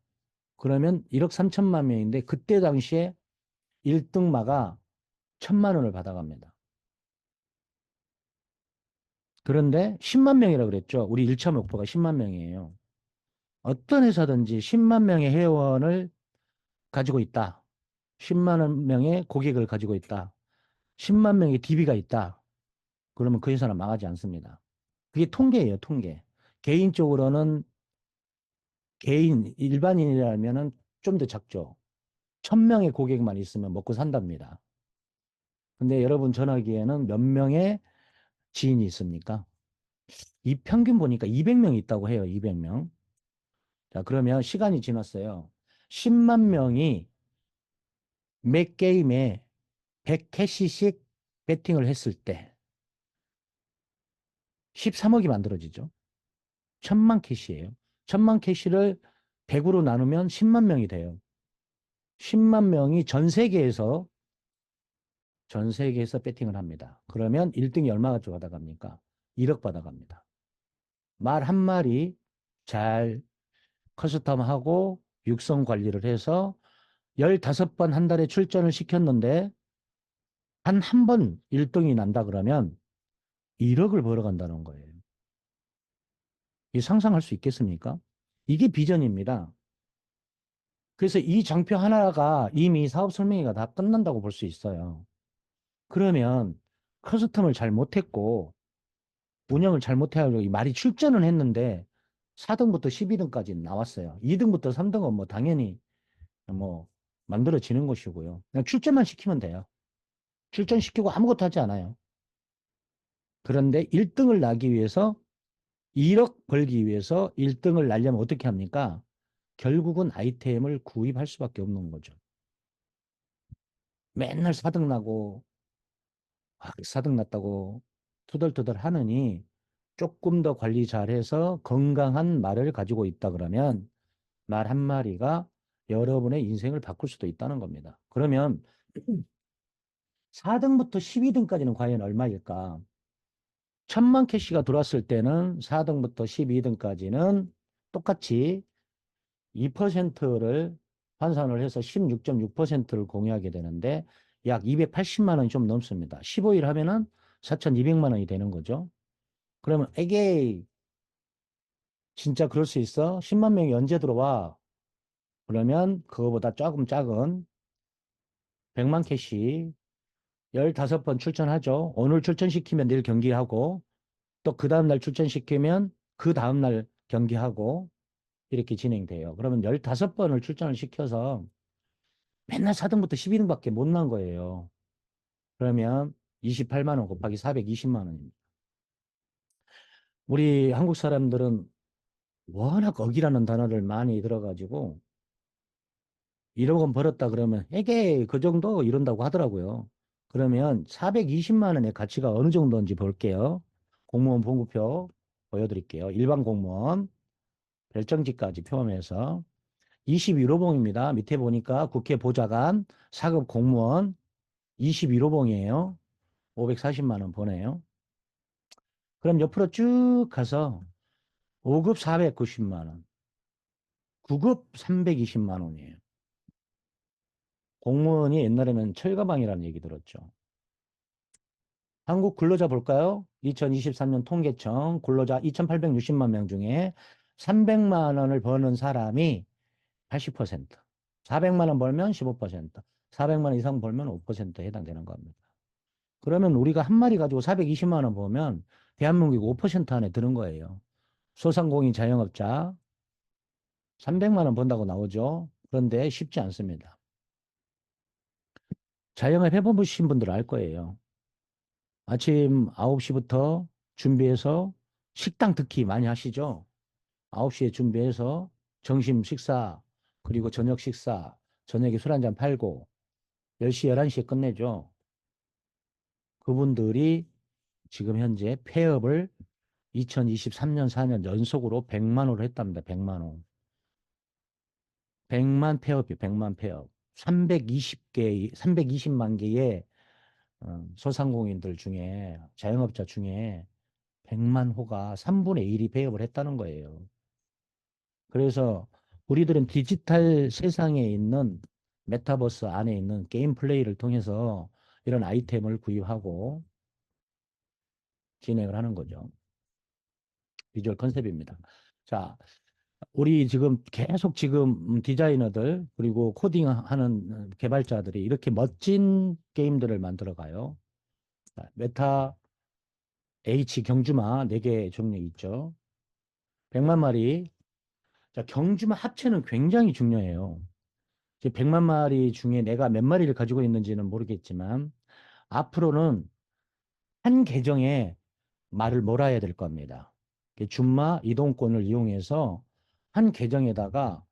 그러면 1억 3천만 명인데 그때 당시에 1등마가 1,000만 원을 받아갑니다. 그런데 10만 명이라 그랬죠. 우리 1차 목표가 10만 명이에요. 어떤 회사든지 10만 명의 회원을 가지고 있다. 10만 명의 고객을 가지고 있다. 10만 명의 DB가 있다. 그러면 그 회사는 망하지 않습니다. 그게 통계예요, 통계. 개인적으로는 개인, 일반인이라면은 좀 더 작죠. 1,000명의 고객만 있으면 먹고 산답니다. 근데 여러분 전화기에는 몇 명의 지인이 있습니까? 이 평균 보니까 200명 있다고 해요, 200명. 자, 그러면 시간이 지났어요. 10만 명이 매 게임에 100캐시씩 베팅을 했을 때 13억이 만들어지죠. 1,000만 캐시예요. 1,000만 캐시를 100으로 나누면 10만 명이 돼요. 10만 명이 전 세계에서 배팅을 합니다. 그러면 1등이 얼마 가지고 받아갑니까? 1억 받아갑니다. 말 한 마리 잘 커스텀하고 육성 관리를 해서 15번 한 달에 출전을 시켰는데 한 번 1등이 난다 그러면 1억을 벌어간다는 거예요. 이 상상할 수 있겠습니까? 이게 비전입니다. 그래서 이 장표 하나가 이미 사업 설명회가 다 끝난다고 볼 수 있어요. 그러면 커스텀을 잘 못했고 운영을 잘 못해가지고 이 말이 출전은 했는데 4등부터 12등까지 나왔어요. 2등부터 3등은 뭐 당연히 뭐 만들어지는 것이고요. 그냥 출전만 시키면 돼요. 출전시키고 아무것도 하지 않아요. 그런데 1등을 나기 위해서 1억 벌기 위해서 1등을 날려면 어떻게 합니까? 결국은 아이템을 구입할 수밖에 없는 거죠. 맨날 4등 나고 4등 났다고 투덜투덜 하느니 조금 더 관리 잘해서 건강한 말을 가지고 있다 그러면 말 한 마리가 여러분의 인생을 바꿀 수도 있다는 겁니다. 그러면 4등부터 12등까지는 과연 얼마일까? 1,000만 캐시가 들어왔을 때는 4등부터 12등까지는 똑같이 2%를 환산을 해서 16.6%를 공유하게 되는데 약 280만 원이 좀 넘습니다. 15일 하면은 4,200만 원이 되는 거죠. 그러면 에게 진짜 그럴 수 있어? 10만 명이 언제 들어와? 그러면 그거보다 조금 작은 100만 캐시 15번 출전하죠. 오늘 출전시키면 내일 경기하고 또 그 다음날 출전시키면 그 다음날 경기하고 이렇게 진행돼요. 그러면 15번을 출전을 시켜서 맨날 4등부터 12등밖에 못 난 거예요. 그러면 28만 원 곱하기 420만 원입니다. 우리 한국 사람들은 워낙 억이라는 단어를 많이 들어가지고 1억 원 벌었다 그러면 에게 그 정도 이런다고 하더라고요. 그러면 420만 원의 가치가 어느 정도인지 볼게요. 공무원 봉급표 보여드릴게요. 일반 공무원 별정직까지 포함해서 21호봉입니다. 밑에 보니까 국회 보좌관 4급 공무원 21호봉이에요. 540만 원 버네요. 그럼 옆으로 쭉 가서 5급 490만 원, 9급 320만 원이에요. 공무원이 옛날에는 철가방이라는 얘기 들었죠. 한국 근로자 볼까요? 2023년 통계청 근로자 2,860만 명 중에 300만 원을 버는 사람이 80%, 400만 원 벌면 15%, 400만 원 이상 벌면 5%에 해당되는 겁니다. 그러면 우리가 한 마리 가지고 420만 원 벌면 대한민국이 5% 안에 드는 거예요. 소상공인 자영업자 300만 원 번다고 나오죠. 그런데 쉽지 않습니다. 자영업 해보신 분들 알 거예요. 아침 9시부터 준비해서 식당 특히 많이 하시죠? 9시에 준비해서 점심 식사, 그리고 저녁 식사, 저녁에 술 한잔 팔고 10시, 11시에 끝내죠. 그분들이 지금 현재 폐업을 2023년, 4년 연속으로 100만 호로 했답니다. 100만 호. 100만 폐업이요. 100만 폐업. 320만 개의 소상공인들 중에 자영업자 중에 100만 호가 3분의 1이 배업을 했다는 거예요. 그래서 우리들은 디지털 세상에 있는 메타버스 안에 있는 게임 플레이를 통해서 이런 아이템을 구입하고 진행을 하는 거죠. 비주얼 컨셉입니다. 자, 우리 지금 계속 지금 디자이너들 그리고 코딩하는 개발자들이 이렇게 멋진 게임들을 만들어 가요. 자, 메타 H 경주마 4개 종류 있죠. 100만 마리. 자, 경주마 합체는 굉장히 중요해요. 이제 100만 마리 중에 내가 몇 마리를 가지고 있는지는 모르겠지만 앞으로는 한 계정에 말을 몰아야 될 겁니다. 줌마 이동권을 이용해서 한 계정에다가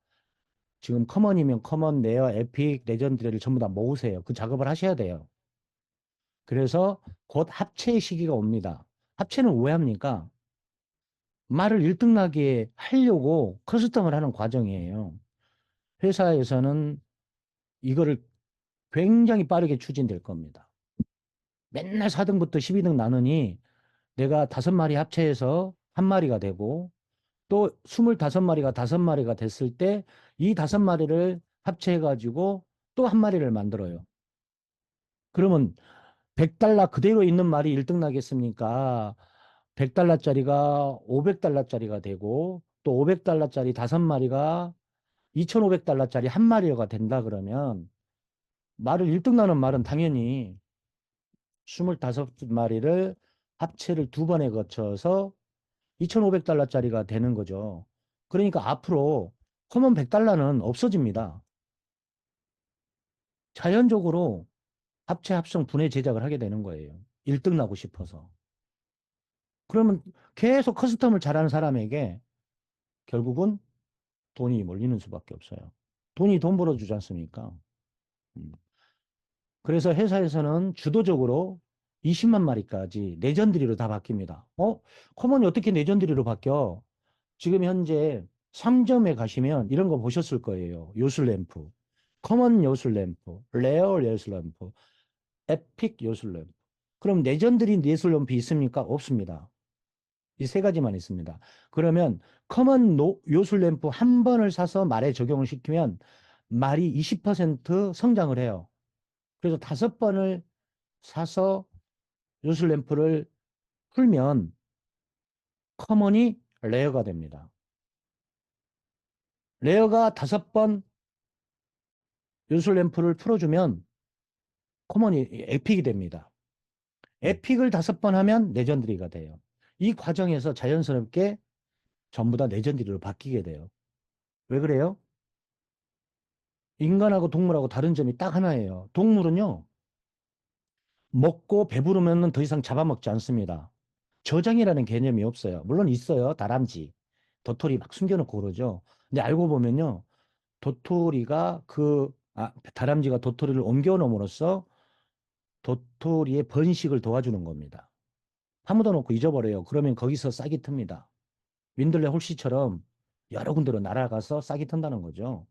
지금 커먼이면 커먼, 레어, 에픽, 레전드를 전부 다 모으세요. 그 작업을 하셔야 돼요. 그래서 곧 합체 시기가 옵니다. 합체는 왜 합니까? 말을 1등 나게 하려고 커스텀을 하는 과정이에요. 회사에서는 이거를 굉장히 빠르게 추진될 겁니다. 맨날 4등부터 12등 나누니 내가 5마리 합체해서 한 마리가 되고 또 25마리가 5마리가 됐을 때 이 5마리를 합체해가지고 또 한 마리를 만들어요. 그러면 100달러 그대로 있는 말이 1등 나겠습니까? 100달러짜리가 500달러짜리가 되고 또 500달러짜리 5마리가 2500달러짜리 한 마리가 된다 그러면 말을 1등 나는 말은 당연히 25마리를 합체를 2번에 거쳐서 2500달러짜리가 되는 거죠. 그러니까 앞으로 커먼 100달러는 없어집니다. 자연적으로 합체, 합성, 분해 제작을 하게 되는 거예요. 1등 나고 싶어서. 그러면 계속 커스텀을 잘하는 사람에게 결국은 돈이 몰리는 수밖에 없어요. 돈이 돈 벌어주지 않습니까? 음. 그래서 회사에서는 주도적으로 20만 마리까지 레전드리로 다 바뀝니다. 커먼이 어떻게 레전드리로 바뀌어? 지금 현재 상점에 가시면 이런 거 보셨을 거예요. 요술램프, 커먼 요술램프, 레어 요술램프, 에픽 요술램프. 그럼 레전드리 예술램프 있습니까? 없습니다. 이 세 가지만 있습니다. 그러면 커먼 요술램프 한 번을 사서 말에 적용을 시키면 말이 20% 성장을 해요. 그래서 5번을 사서 요술램프를 풀면 커먼이 레어가 됩니다. 레어가 5번 요술램프를 풀어주면 커먼이 에픽이 됩니다. 에픽을 5번 하면 레전드리가 돼요. 이 과정에서 자연스럽게 전부 다 레전드리로 바뀌게 돼요. 왜 그래요? 인간하고 동물하고 다른 점이 딱 하나예요. 동물은요, 먹고 배부르면 더 이상 잡아먹지 않습니다. 저장이라는 개념이 없어요. 물론 있어요. 다람쥐, 도토리 막 숨겨놓고 그러죠. 근데 알고 보면요, 도토리가 다람쥐가 도토리를 옮겨 놓음으로써 도토리의 번식을 도와주는 겁니다. 파묻어 놓고 잊어버려요. 그러면 거기서 싹이 틉니다. 민들레 홀씨처럼 여러 군데로 날아가서 싹이 튼다는 거죠.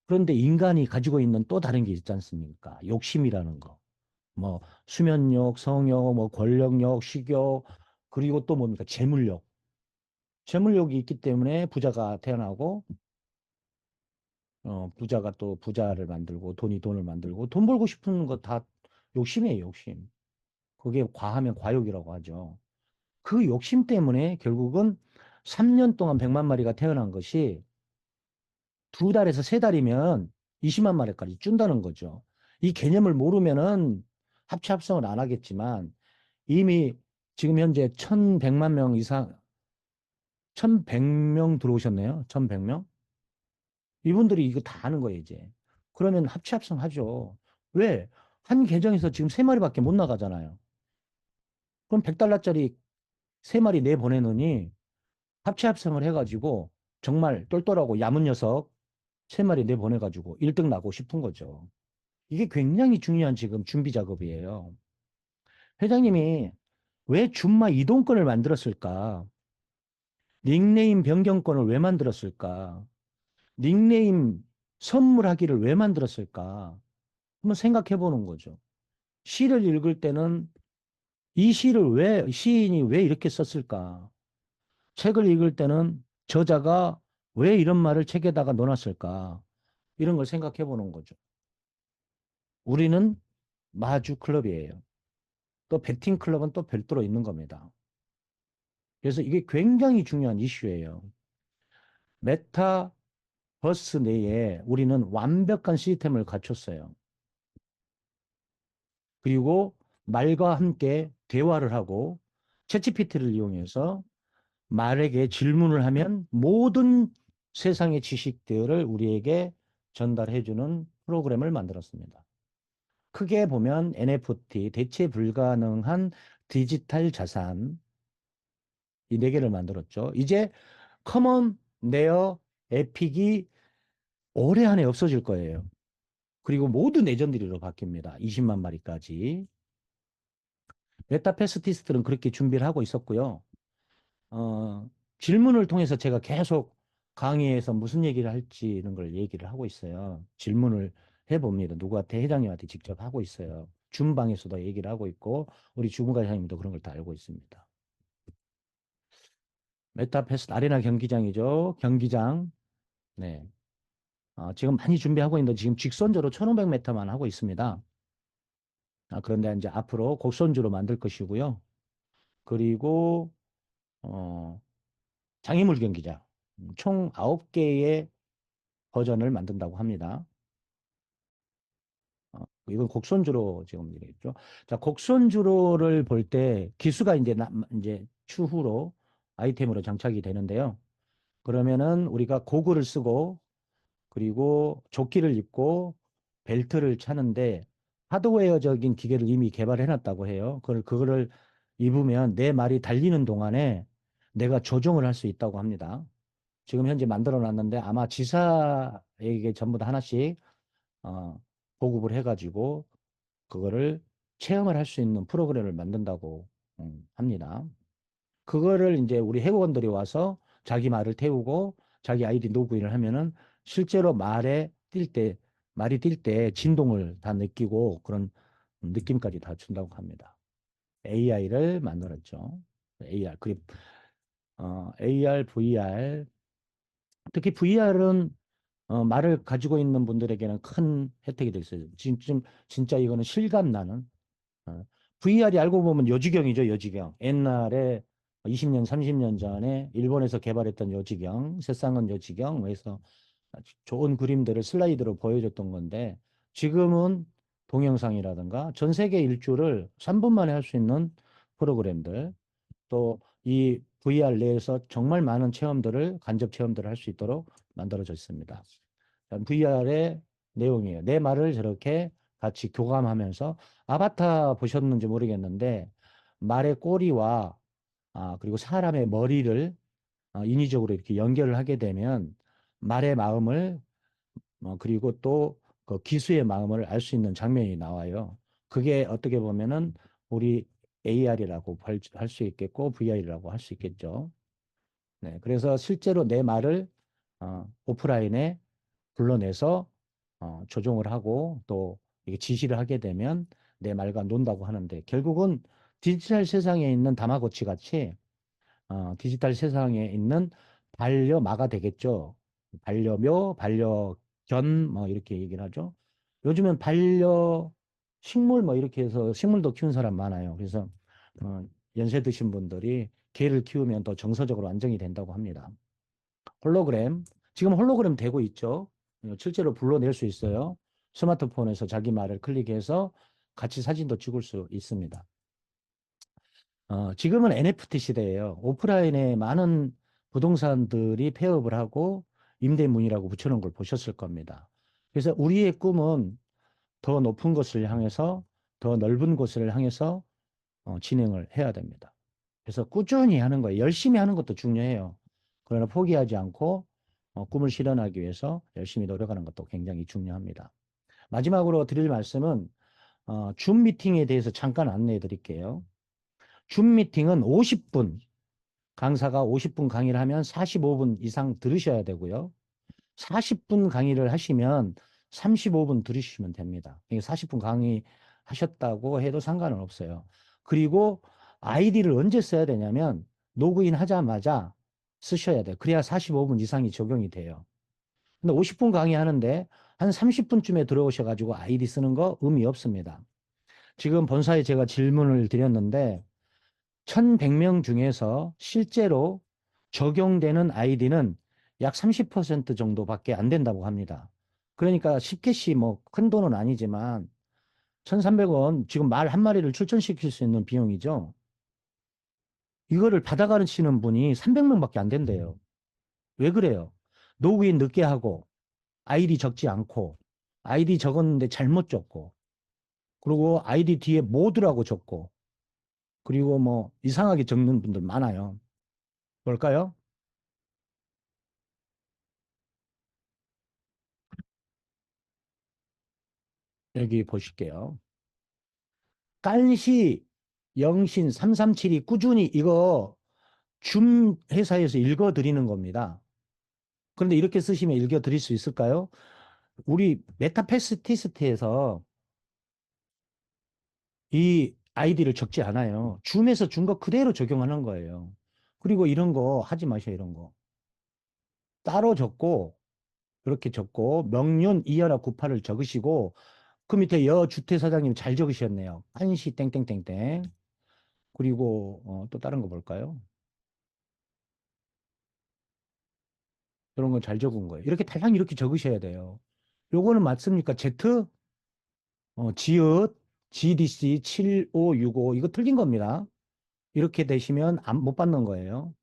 그런데 인간이 가지고 있는 또 다른 게 있지 않습니까? 욕심이라는 거. 뭐 수면욕, 성욕, 뭐 권력욕, 식욕, 그리고 또 뭡니까? 재물욕. 재물욕이 있기 때문에 부자가 태어나고 부자가 또 부자를 만들고 돈이 돈을 만들고 돈 벌고 싶은 거 다 욕심이에요, 욕심. 그게 과하면 과욕이라고 하죠. 그 욕심 때문에 결국은 3년 동안 100만 마리가 태어난 것이 2달에서 3달이면 20만 마리까지 준다는 거죠. 이 개념을 모르면은 합체 합성을 안 하겠지만 이미 지금 현재 1100만 명 이상, 1100명 들어오셨네요. 1100명? 이분들이 이거 다 아는 거예요, 이제. 그러면 합체 합성 하죠. 왜? 한 계정에서 지금 3마리밖에 못 나가잖아요. 그럼 100달러짜리 3마리 내보내느니 합체 합성을 해가지고 정말 똘똘하고 야문 녀석 3마리 내보내가지고 1등 나고 싶은 거죠. 이게 굉장히 중요한 지금 준비 작업이에요. 회장님이 왜 줌마 이동권을 만들었을까? 닉네임 변경권을 왜 만들었을까? 닉네임 선물하기를 왜 만들었을까? 한번 생각해 보는 거죠. 시를 읽을 때는 이 시인이 왜 이렇게 썼을까? 책을 읽을 때는 저자가 왜 이런 말을 책에다가 넣어놨을까? 이런 걸 생각해 보는 거죠. 우리는 마주 클럽이에요. 또 베팅 클럽은 또 별도로 있는 겁니다. 그래서 이게 굉장히 중요한 이슈예요. 메타버스 내에 우리는 완벽한 시스템을 갖췄어요. 그리고 말과 함께 대화를 하고 챗GPT를 이용해서 말에게 질문을 하면 모든 세상의 지식들을 우리에게 전달해주는 프로그램을 만들었습니다. 크게 보면 NFT, 대체 불가능한 디지털 자산, 이 네 개를 만들었죠. 이제 커먼, 네어, 에픽이 올해 안에 없어질 거예요. 그리고 모든 레전드리로 바뀝니다. 20만 마리까지. 메타패스티스트는 그렇게 준비를 하고 있었고요. 어, 질문을 통해서 제가 계속 강의에서 무슨 얘기를 할지 이런 걸 얘기를 하고 있어요. 질문을 해봅니다. 누구한테 회장님한테 직접 하고 있어요. 줌방에서도 얘기를 하고 있고 우리 주무관장님도 그런 걸 다 알고 있습니다. 메타패스트 아레나 경기장이죠. 경기장. 네. 지금 많이 준비하고 있는데 지금 직선주로 1500m만 하고 있습니다. 그런데 이제 앞으로 곡선주로 만들 것이고요. 그리고 어, 장애물 경기장 총 9개의 버전을 만든다고 합니다. 이건 곡선주로 지금 되겠죠. 자, 곡선주로를 볼 때 기수가 이제 추후로 아이템으로 장착이 되는데요. 그러면은 우리가 고글을 쓰고 그리고 조끼를 입고 벨트를 차는데 하드웨어적인 기계를 이미 개발해 놨다고 해요. 그거를 입으면 내 말이 달리는 동안에 내가 조종을 할 수 있다고 합니다. 지금 현재 만들어 놨는데 아마 지사에게 전부 다 하나씩 어, 보급을 해가지고 그거를 체험을 할 수 있는 프로그램을 만든다고 합니다. 그거를 이제 우리 해국원들이 와서 자기 말을 태우고 자기 아이디 로그인을 하면은 실제로 말이 뛸 때 진동을 다 느끼고 그런 느낌까지 다 준다고 합니다. AI를 만들었죠. AR, AR, VR. 특히 VR은 말을 가지고 있는 분들에게는 큰 혜택이 될 수 있어요. 지금 진짜 이거는 실감 나는 VR이 알고 보면 요지경이죠, 요지경. 옛날에 20년, 30년 전에 일본에서 개발했던 요지경, 세상은 요지경, 해서 좋은 그림들을 슬라이드로 보여줬던 건데 지금은 동영상이라든가 전 세계 일주를 3분 만에 할 수 있는 프로그램들 또 이 VR 내에서 정말 많은 체험들을 간접 체험들을 할 수 있도록 만들어져 있습니다. VR의 내용이에요. 내 말을 저렇게 같이 교감하면서 아바타 보셨는지 모르겠는데 말의 꼬리와 그리고 사람의 머리를 인위적으로 이렇게 연결을 하게 되면 말의 마음을 그리고 또 그 기수의 마음을 알 수 있는 장면이 나와요. 그게 어떻게 보면은 우리 AR이라고 할 수 있겠고 VR이라고 할 수 있겠죠. 네, 그래서 실제로 내 말을 오프라인에 불러내서 조종을 하고 또 이게 지시를 하게 되면 내 말과 논다고 하는데 결국은 디지털 세상에 있는 다마고치 같이 디지털 세상에 있는 반려마가 되겠죠. 반려묘, 반려견 뭐 이렇게 얘기를 하죠. 요즘엔 반려식물 뭐 이렇게 해서 식물도 키운 사람 많아요. 그래서 어, 연세 드신 분들이 개를 키우면 더 정서적으로 안정이 된다고 합니다. 홀로그램. 지금 홀로그램 되고 있죠. 실제로 불러낼 수 있어요. 스마트폰에서 자기 말을 클릭해서 같이 사진도 찍을 수 있습니다. 지금은 NFT 시대예요. 오프라인에 많은 부동산들이 폐업을 하고 임대문이라고 붙여놓은 걸 보셨을 겁니다. 그래서 우리의 꿈은 더 높은 곳을 향해서 더 넓은 곳을 향해서 진행을 해야 됩니다. 그래서 꾸준히 하는 거예요. 열심히 하는 것도 중요해요. 그러나 포기하지 않고 꿈을 실현하기 위해서 열심히 노력하는 것도 굉장히 중요합니다. 마지막으로 드릴 말씀은 줌 미팅에 대해서 잠깐 안내해 드릴게요. 줌 미팅은 50분, 강사가 50분 강의를 하면 45분 이상 들으셔야 되고요. 40분 강의를 하시면 35분 들으시면 됩니다. 40분 강의 하셨다고 해도 상관은 없어요. 그리고 아이디를 언제 써야 되냐면 로그인 하자마자 쓰셔야 돼요. 그래야 45분 이상이 적용이 돼요. 근데 50분 강의하는데 한 30분쯤에 들어오셔가지고 아이디 쓰는 거 의미 없습니다. 지금 본사에 제가 질문을 드렸는데 1,100명 중에서 실제로 적용되는 아이디는 약 30% 정도밖에 안 된다고 합니다. 그러니까 10개씩 뭐 큰 돈은 아니지만 1,300원 지금 말 한 마리를 출전시킬 수 있는 비용이죠. 이거를 받아가시는 분이 300명밖에 안 된대요. 왜 그래요? 로그인 늦게 하고 아이디 적지 않고 아이디 적었는데 잘못 적고 그리고 아이디 뒤에 모드라고 적고 그리고 뭐 이상하게 적는 분들 많아요. 뭘까요? 여기 보실게요. 깐시 영신 3372 꾸준히 이거 줌 회사에서 읽어드리는 겁니다. 그런데 이렇게 쓰시면 읽어드릴 수 있을까요? 우리 메타패스티스트에서 이 아이디를 적지 않아요. 줌에서 준 거 그대로 적용하는 거예요. 그리고 이런 거 하지 마셔요, 이런 거. 따로 적고, 이렇게 적고, 명륜 이하라 98을 적으시고, 그 밑에 여 주택사장님 잘 적으셨네요. 한시 땡땡땡땡. 그리고 또 다른 거 볼까요? 이런 거 잘 적은 거예요. 이렇게 달랑 이렇게 적으셔야 돼요. 요거는 맞습니까? Z, 지읒, GDC 7565 이거 틀린 겁니다. 이렇게 되시면 못 받는 거예요.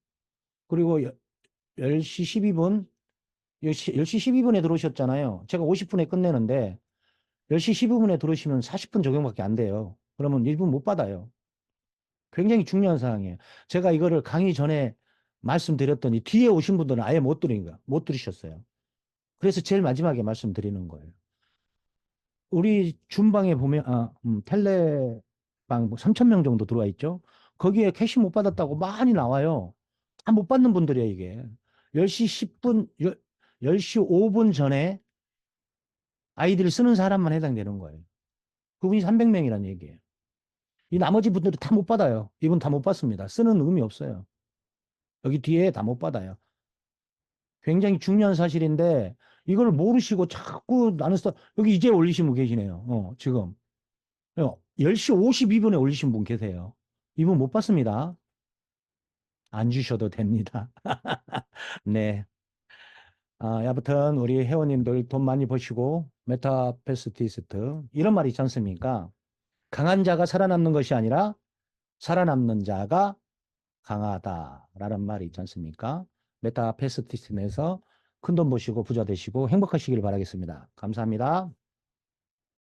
그리고 10시 12분, 10시 12분에 들어오셨잖아요. 제가 50분에 끝내는데 10시 15분에 들어오시면 40분 적용밖에 안 돼요. 그러면 1분 못 받아요. 굉장히 중요한 사항이에요. 제가 이거를 강의 전에 말씀드렸더니 뒤에 오신 분들은 아예 못 들은 거야. 못 들으셨어요. 그래서 제일 마지막에 말씀드리는 거예요. 우리 준방에 보면 텔레방 3천 명 정도 들어와 있죠. 거기에 캐시 못 받았다고 많이 나와요. 다 못 받는 분들이에요, 이게. 10시 10분, 10시 5분 전에 아이디를 쓰는 사람만 해당되는 거예요. 그분이 300명이라는 얘기예요. 이 나머지 분들은 다 못 받아요. 이분 다 못 받습니다. 쓰는 의미 없어요. 여기 뒤에 다 못 받아요. 굉장히 중요한 사실인데 이걸 모르시고 자꾸 나는 여기 이제 올리신 분 계시네요. 지금. 10시 52분에 올리신 분 계세요. 이분 못 받습니다. 안 주셔도 됩니다. 네. 아무튼 우리 회원님들 돈 많이 버시고 메타패스티스트 이런 말이 있지 않습니까? 강한 자가 살아남는 것이 아니라 살아남는 자가 강하다라는 말이 있지 않습니까? 메타패스티스트에서 큰 돈 버시고 부자 되시고 행복하시길 바라겠습니다. 감사합니다.